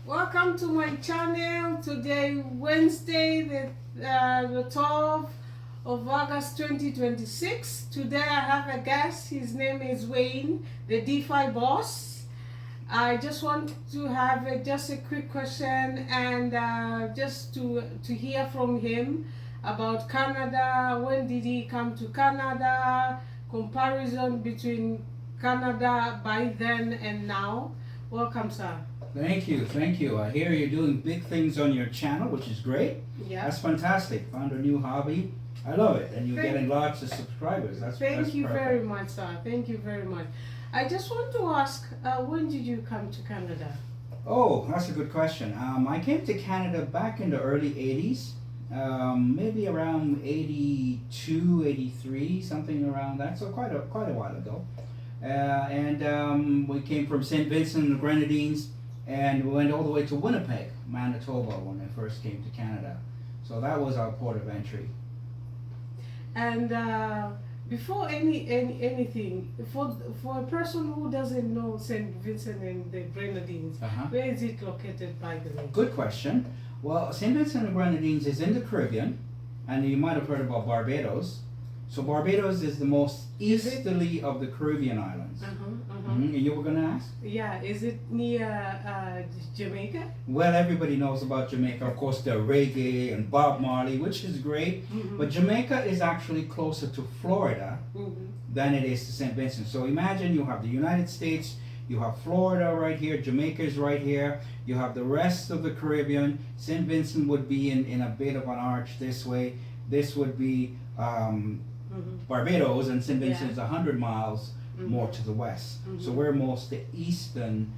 Welcome to my channel. Today, Wednesday, the 12th of August 2026. Today I have a guest. His name is Wayne, the Defiboss. I just want to have just a quick question and just to hear from him about Canada. When did he come to Canada? Comparison between Canada by then and now. Welcome, sir. Thank you, thank you. I hear you're doing big things on your channel, which is great. Yeah. That's fantastic. Found a new hobby. I love it. And you're getting lots of subscribers. Thank you perfect. very much, sir. Thank you very much. I just want to ask, when did you come to Canada? Oh, that's a good question. I came to Canada back in the early 80s. Maybe around 82, 83, something around that. So quite a while ago. We came from St. Vincent and the Grenadines. And we went all the way to Winnipeg, Manitoba, when I first came to Canada. So that was our port of entry. And before anything, for a person who doesn't know St. Vincent and the Grenadines, where is it located, by the way? Good question. Well, St. Vincent and the Grenadines is in the Caribbean, and you might have heard about Barbados. So Barbados is the most easterly of the Caribbean islands. And you were going to ask? Yeah, is it near Jamaica? Well, everybody knows about Jamaica. Of course, the reggae and Bob Marley, which is great. But Jamaica is actually closer to Florida than it is to St. Vincent. So imagine you have the United States, you have Florida right here, Jamaica is right here, you have the rest of the Caribbean. St. Vincent would be in a bit of an arch this way. This would be Barbados, and St. Vincent is 100 miles more to the west. So we're most the eastern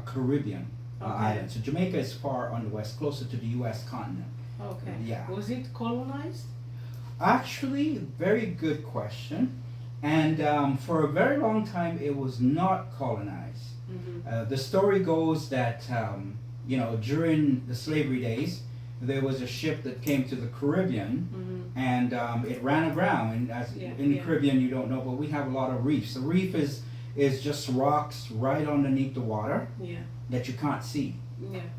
Caribbean island. So Jamaica is far on the west, closer to the U.S. continent. Okay. Yeah. Was it colonized? Actually, very good question. And for a very long time, it was not colonized. The story goes that, during the slavery days, there was a ship that came to the Caribbean and it ran aground. And in the Caribbean, you don't know, but we have a lot of reefs. The reef is just rocks right underneath the water that you can't see.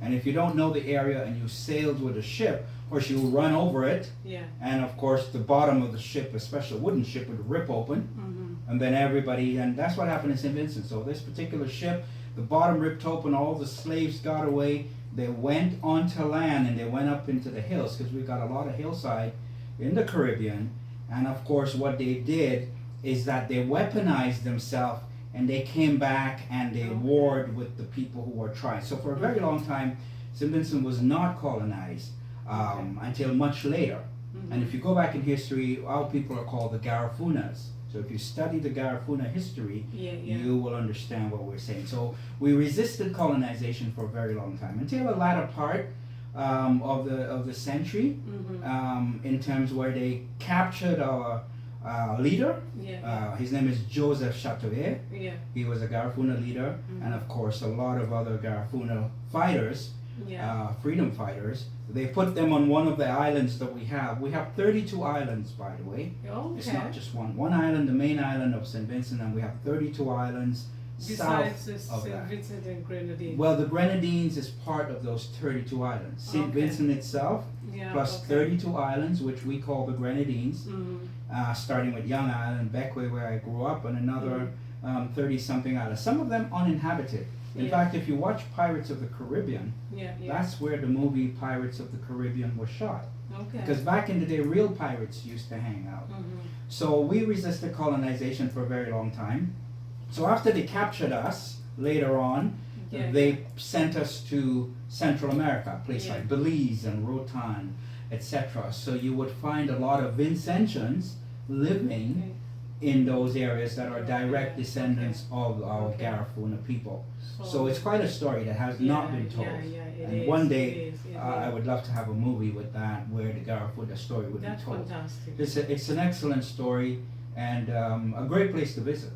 And if you don't know the area and you sailed with a ship, of course you'll run over it. And of course the bottom of the ship, especially a wooden ship, would rip open. And then and that's what happened in St. Vincent. So this particular ship, the bottom ripped open, all the slaves got away. They went onto land and they went up into the hills, because we got a lot of hillside in the Caribbean. And of course what they did is that they weaponized themselves and they came back and they warred with the people who were trying. So for a very long time, St. Vincent was not colonized until much later. And if you go back in history, our people are called the Garafunas. So if you study the Garifuna history, you will understand what we're saying. So we resisted colonization for a very long time, until the latter part of the century, in terms where they captured our leader. His name is Joseph Chateaubriand. He was a Garifuna leader, and of course a lot of other Garifuna fighters, freedom fighters. They put them on one of the islands that we have. We have 32 islands, by the way. It's not just one. One island, the main island of St. Vincent, and we have 32 islands besides south of St. that. Vincent and Grenadines. Well, the Grenadines is part of those 32 islands. St. Vincent itself, plus 32 islands, which we call the Grenadines, starting with Young Island, Bequia, where I grew up, and another 30-something islands. Some of them uninhabited. In fact, if you watch Pirates of the Caribbean, that's where the movie Pirates of the Caribbean was shot. Because back in the day, real pirates used to hang out. So we resisted colonization for a very long time. So after they captured us, later on, they sent us to Central America, places like Belize and Rotan, etc. So you would find a lot of Vincentians living in those areas that are direct descendants of our Garifuna people. So it's quite a story that has not been told. And one day I would love to have a movie with that, where the Garifuna story would be told. Fantastic. It's an excellent story and a great place to visit.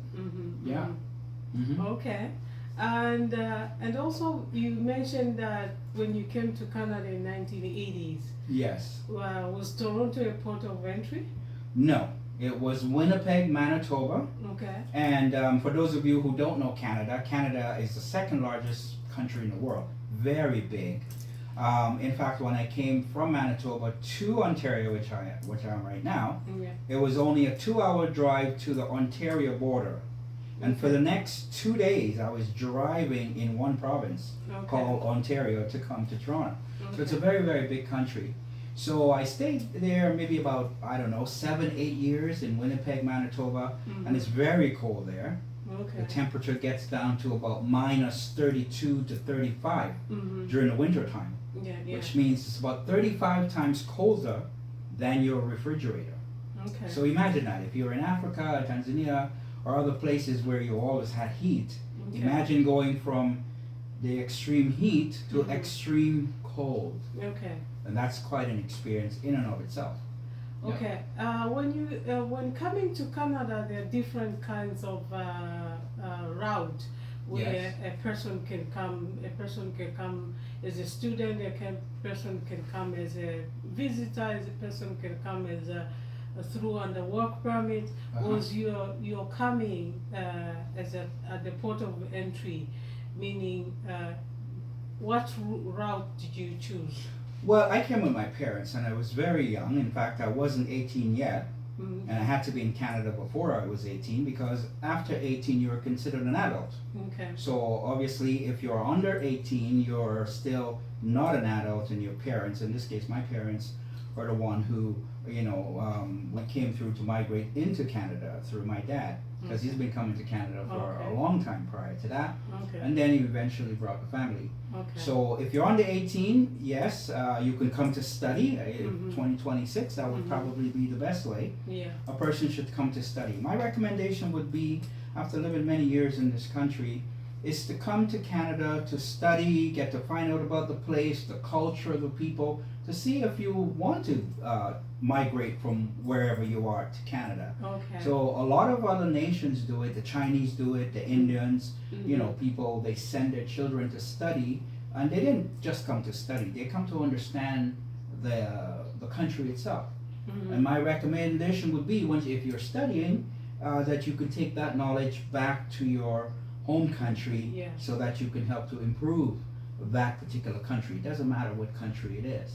Okay. And also you mentioned that when you came to Canada in 1980s. Yes. Was Toronto a port of entry? No. It was Winnipeg, Manitoba. Okay. And for those of you who don't know Canada, Canada is the second largest country in the world. very big. In fact, when I came from Manitoba to Ontario, which I am right now, Yeah. it was only a 2-hour drive to the Ontario border. And for the next 2 days, I was driving in one province called Ontario to come to Toronto. So it's a very, very big country. So I stayed there maybe about, I don't know, 7, 8 years in Winnipeg, Manitoba, and it's very cold there. The temperature gets down to about minus 32 to 35 during the winter time, which means it's about 35 times colder than your refrigerator. So imagine that. If you're in Africa, Tanzania, or other places where you always had heat, imagine going from the extreme heat to extreme cold. And that's quite an experience in and of itself. Okay. When coming to Canada, there are different kinds of route where a person can come. A person can come as a student. Person can come as a visitor. A person can come as through on the work permit. Was you're coming as at the port of entry, meaning what route did you choose? Well, I came with my parents and I was very young. In fact, I wasn't 18 yet. And I had to be in Canada before I was 18 because after 18 you're considered an adult. So obviously if you're under 18 you're still not an adult, and your parents, in this case my parents, are the one who, we came through to migrate into Canada through my dad, because he's been coming to Canada for a long time prior to that, and then he eventually brought the family. So if you're under 18, yes, you can come to study. 2026, that would probably be the best way. A person should come to study. My recommendation would be, after living many years in this country, is to come to Canada to study, get to find out about the place, the culture, the people, to see if you want to migrate from wherever you are to Canada. So a lot of other nations do it. The Chinese do it, the Indians, people, they send their children to study, and they didn't just come to study, they come to understand the country itself. And my recommendation would be, if you're studying, that you could take that knowledge back to your home country, so that you can help to improve that particular country. It doesn't matter what country it is.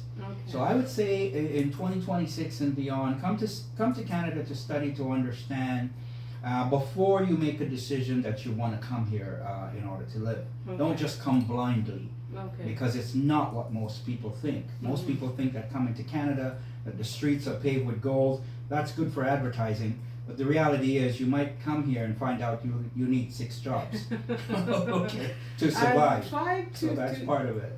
So I would say in 2026 and beyond, come to Canada to study, to understand, before you make a decision that you want to come here in order to live. Don't just come blindly, because it's not what most people think. Most people think that coming to Canada, that the streets are paved with gold. That's good for advertising. But the reality is, you might come here and find out you need 6 jobs to survive. So that's part of it.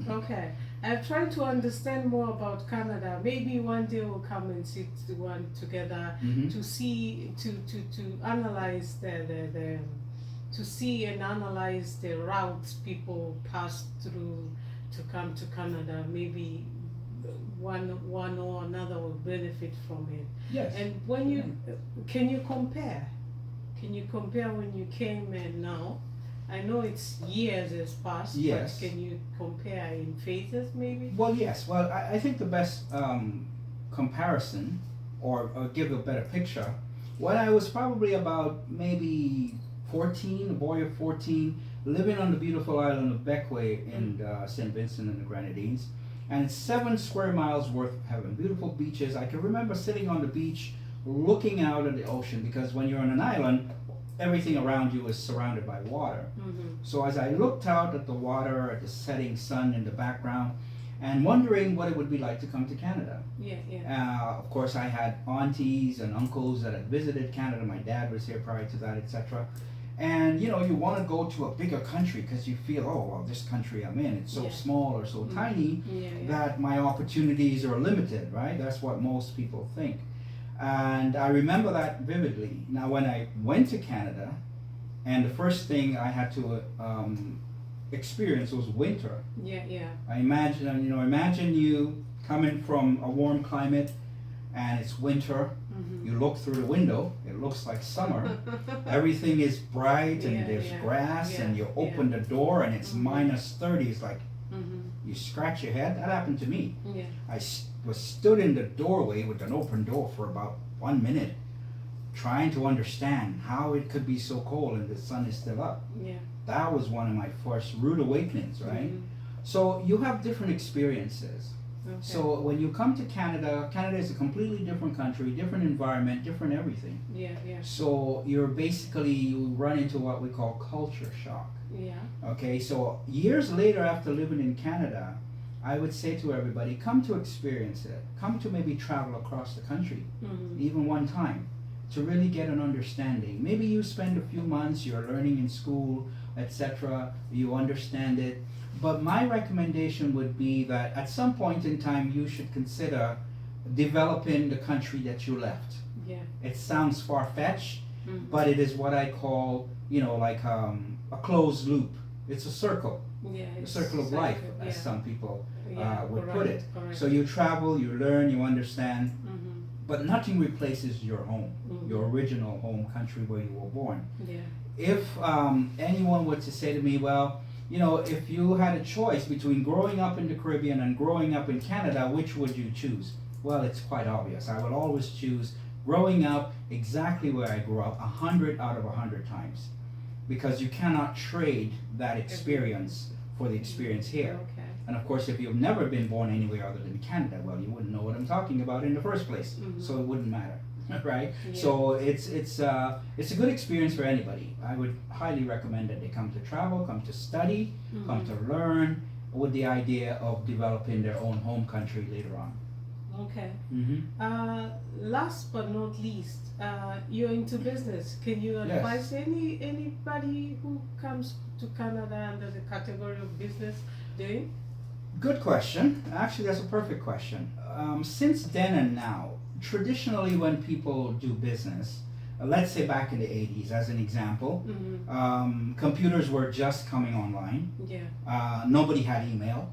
I've tried to understand more about Canada. Maybe one day we'll come and sit one together to see, to analyze to see and analyze the routes people pass through to come to Canada. Maybe one or another will benefit from it. Yes. And when can you compare? Can you compare when you came and now? I know it's years has passed, but can you compare in phases maybe? Well, yes. Well, I think the best comparison, or give a better picture, when I was probably about maybe 14, a boy of 14, living on the beautiful island of Beckway in St. Vincent and the Grenadines. And it's 7 square miles worth of heaven. Beautiful beaches. I can remember sitting on the beach looking out at the ocean, because when you're on an island, everything around you is surrounded by water. So as I looked out at the water, at the setting sun in the background, and wondering what it would be like to come to Canada. Of course, I had aunties and uncles that had visited Canada. My dad was here prior to that, etc. And you want to go to a bigger country because you feel, oh, well, this country I'm in, it's so small or so tiny that my opportunities are limited, right? That's what most people think. And I remember that vividly. Now, when I went to Canada, and the first thing I had to experience was winter. I imagine you coming from a warm climate and it's winter. You look through the window, it looks like summer. Everything is bright and there's grass, and you open the door and it's minus 30. It's like you scratch your head. That happened to me. I was stood in the doorway with an open door for about 1 minute, trying to understand how it could be so cold and the sun is still up. That was one of my first rude awakenings, right? So you have different experiences. Okay. So when you come to Canada, Canada is a completely different country, different environment, different everything. Yeah, yeah, So you run into what we call culture shock. yeah. Okay, so years later after living in Canada, I would say to everybody, come to experience it. Come to maybe travel across the country, even one time, to really get an understanding. Maybe you spend a few months, you're learning in school, etc. You understand it. But my recommendation would be that at some point in time, you should consider developing the country that you left. Yeah. It sounds far-fetched, but it is what I call, like a closed loop. It's a circle, Yeah, a it's circle of life, yeah. as some people would correct, put it. correct. So you travel, you learn, you understand, Mhm. but nothing replaces your home, your original home country where you were born. Yeah. If anyone were to say to me, well, if you had a choice between growing up in the Caribbean and growing up in Canada, which would you choose? Well, it's quite obvious. I would always choose growing up exactly where I grew up, 100 out of 100 times. Because you cannot trade that experience for the experience here. Okay. And of course, if you've never been born anywhere other than Canada, well, you wouldn't know what I'm talking about in the first place. So it wouldn't matter, right? Yeah. So it's a good experience for anybody. I would highly recommend that they come to travel, come to study, come to learn, with the idea of developing their own home country later on. Okay. Mm-hmm. Last but not least, you're into business. Can you Yes. advise anybody who comes to Canada under the category of business doing? Good question. Actually, that's a perfect question. Since then and now, traditionally when people do business, let's say back in the 80s as an example, computers were just coming online. Yeah. Nobody had email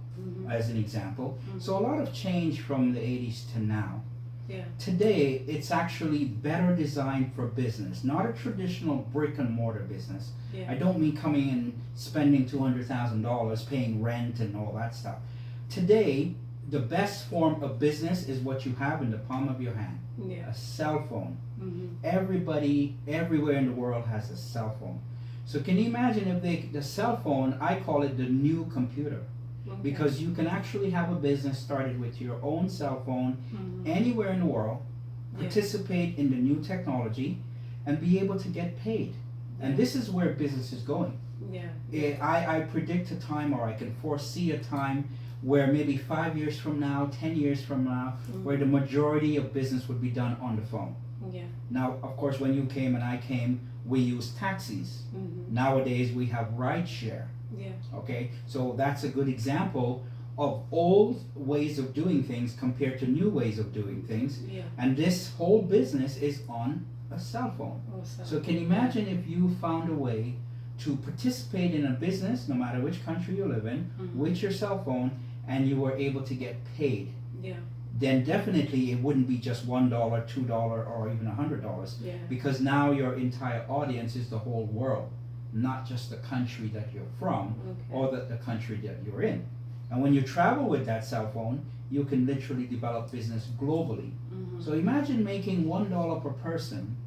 as an example. So a lot of change from the 80s to now. Yeah. Today, it's actually better designed for business, not a traditional brick and mortar business. Yeah. I don't mean coming and spending $200,000 paying rent and all that stuff. Today, the best form of business is what you have in the palm of your hand. Yeah. A cell phone. Everybody, everywhere in the world has a cell phone. So can you imagine if the cell phone, I call it the new computer. Okay. Because you can actually have a business started with your own cell phone anywhere in the world, participate in the new technology, and be able to get paid. And this is where business is going. Yeah. I predict a time, or I can foresee a time where maybe 5 years from now, 10 years from now, where the majority of business would be done on the phone. Yeah. Now, of course, when you came and I came, we used taxis. Nowadays, we have rideshare. Yeah. Okay, so that's a good example of old ways of doing things compared to new ways of doing things. Yeah. And this whole business is on a cell phone. Awesome. So can you imagine if you found a way to participate in a business, no matter which country you live in, with your cell phone, and you were able to get paid? Yeah. Then definitely it wouldn't be just $1, $2, or even $100, Yeah. because now your entire audience is the whole world, not just the country that you're from or the country that you're in. And when you travel with that cell phone, you can literally develop business globally. So imagine making $1 per person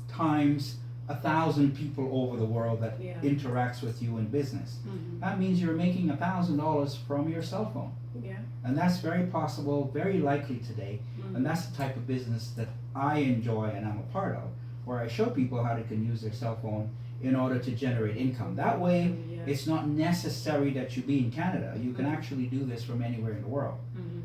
times 1,000 people over the world that interacts with you in business. That means you're making $1,000 from your cell phone. Yeah. And that's very possible, very likely today. And that's the type of business that I enjoy and I'm a part of, where I show people how they can use their cell phone in order to generate income. That way, it's not necessary that you be in Canada. You can actually do this from anywhere in the world.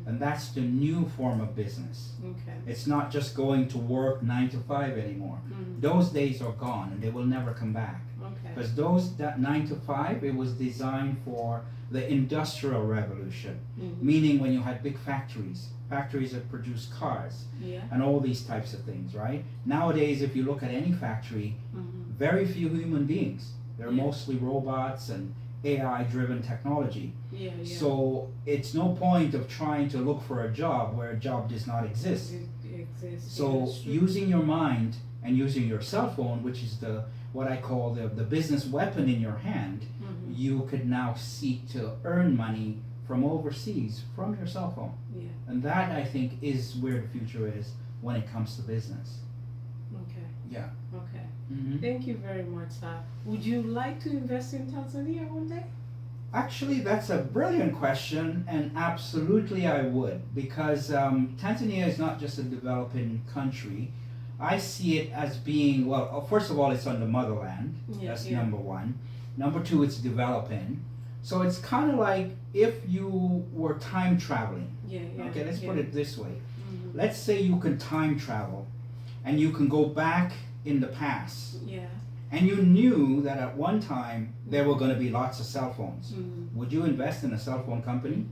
And that's the new form of business. Okay. It's not just going to work 9 to 5 anymore. Those days are gone and they will never come back. Okay. Because that 9 to 5, it was designed for the industrial revolution, meaning when you had big factories that produce cars and all these types of things, right? Nowadays, if you look at any factory, very few human beings. They're mostly robots and AI-driven technology. So it's no point of trying to look for a job where a job does not exist. It exists. So using your mind and using your cell phone, which is what I call the business weapon in your hand, you could now seek to earn money from overseas from your cell phone. And that, I think, is where the future is when it comes to business. Okay. Yeah. Okay. Thank you very much, sir. Would you like to invest in Tanzania one day? Actually, that's a brilliant question, and absolutely I would, because Tanzania is not just a developing country. I see it as being, well, first of all, it's on the motherland. Yeah, That's yeah. number one. Number two, it's developing. So it's kind of like if you were time traveling. Yeah, yeah. Okay, let's put yeah. it this way. Mhm. Let's say you can time travel and you can go back in the past, Yeah. and you knew that at one time there were going to be lots of cell phones. Mhm. Would you invest in a cell phone company?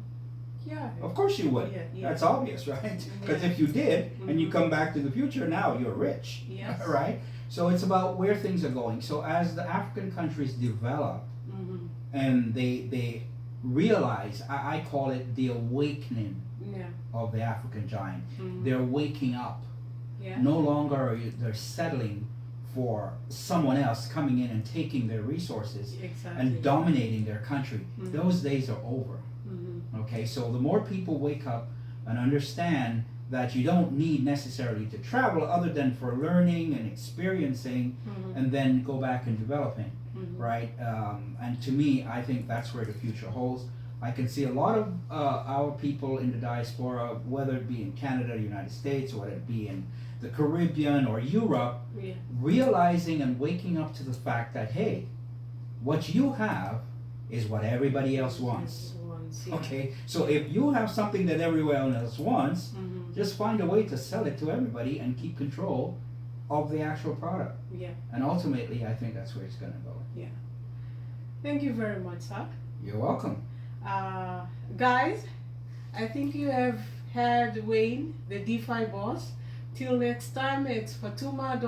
Yeah. Of course you would. Yeah, yeah. That's obvious, right? Because Yeah. if you did and you Mhm. come back to the future, now you're rich. Yes. Right? So it's about where things are going. So as the African countries develop Mhm. and they realize, I call it the awakening Yeah. of the African giant. Mhm. They're waking up. Yeah. No longer are they're settling for someone else coming in and taking their resources Exactly. and dominating their country. Mhm. Those days are over. Mhm. Okay, so the more people wake up and understand that you don't need necessarily to travel other than for learning and experiencing Mhm. and then go back and developing, Mhm. right? And to me, I think that's where the future holds. I can see a lot of our people in the diaspora, whether it be in Canada, the United States, or whether it be in the Caribbean or Europe, Yeah. realizing and waking up to the fact that, hey, what you have is what everybody else wants. Yeah. Okay, so if you have something that everyone else wants, Mhm. just find a way to sell it to everybody and keep control of the actual product. Yeah. And ultimately, I think that's where it's going to go. Thank you very much, sir. You're welcome. Guys, I think you have had Wayne, the Defiboss. Till next time, it's Fatuma.